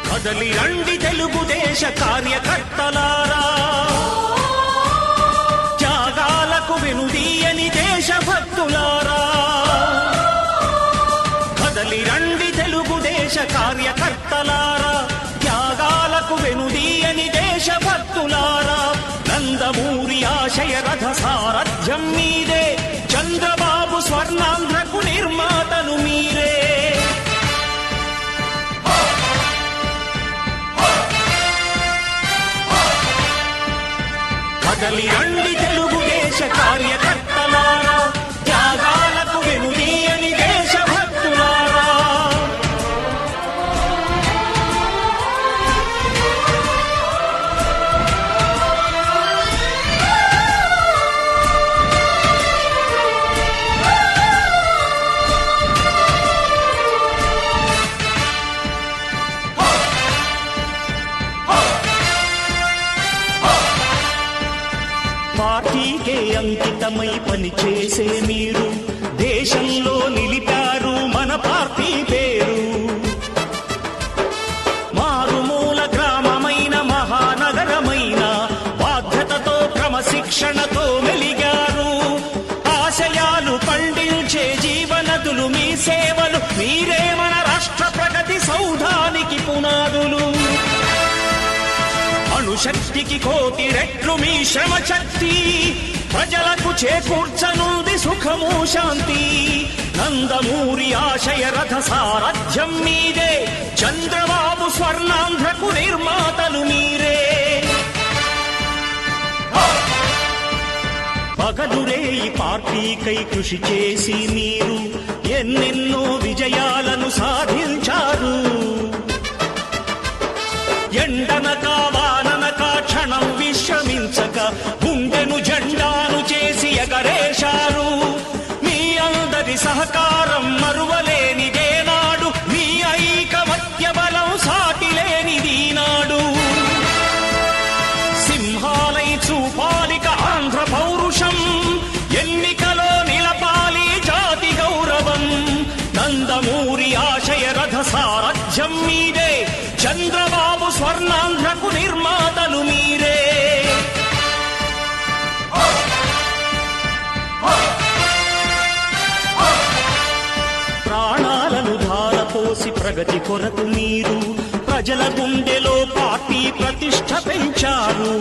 కదలి రండి తెలుగుదేశ కార్యకర్తలారా, త్యాగాలకు వెనుదీయని దేశభక్తులారా. కదలి రండి తెలుగుదేశ కార్యకర్తలారా, త్యాగాలకు వెనుదీయని దేశభక్తులారా. నందమూరి ఆశయ రథ సారథ్యం మీదే, చంద్రబాబు స్వర్ణాంధ్రకు నిర్మాతలు మీరే. కదలి రండి తెలుగుదేశ కార్యకర్తలారా, త్యాగాలకు వెనుదీయని దేశభక్తులారా. పార్టీకే అంకితమై పనిచేసే మీరు దేశంలో నిలిపారు మన పార్టీ పేరు. మారుమూల గ్రామమైన మహానగరమైన బాధ్యతతో క్రమశిక్షణతో మెలిగారు. ఆశయాలు పండించే జీవనదులు మీ సేవలు, మీరే మన రాష్ట్ర ప్రగతి సౌధానికి పునాదులు. అణుశక్తికి కోటి రెట్లు మీ శ్రమ శక్తి, ప్రజలకు చేకూర్చనుంది సుఖము శాంతి. నందమూరి ఆశయ రథ సారథ్యం మీదే, చంద్రబాబు స్వర్ణాంధ్రకు నిర్మాతలు మీరే. పగలురే ఈ పార్టీకై కృషి చేసి మీరు ఎన్నెన్నో విజయాలను సాధించారు. ఎండనక వాననక క్షణం విశ్రమించక గుండెను జెండాను చేసి ఎగరేశారు. మీ అందరి సహకారం మరువలేనిదే నాడు, మీ ఐకమత్య బలం సాటిలేనిది నాడు. సింహాలై చూపాలిక ఆంధ్ర పౌరుషం, ఎన్నికలో నిలపాలి జాతి గౌరవం. నందమూరి ఆశయ రథ సారథ్యం మీదే, చంద్రబాబు స్వర్ణాంధ్రకు నిర్మాతలు మీరే. ప్రాణాలను ధారపోసి ప్రగతి కొరకు మీరు ప్రజల గుండెలో పార్టీ ప్రతిష్ఠ పెంచారు.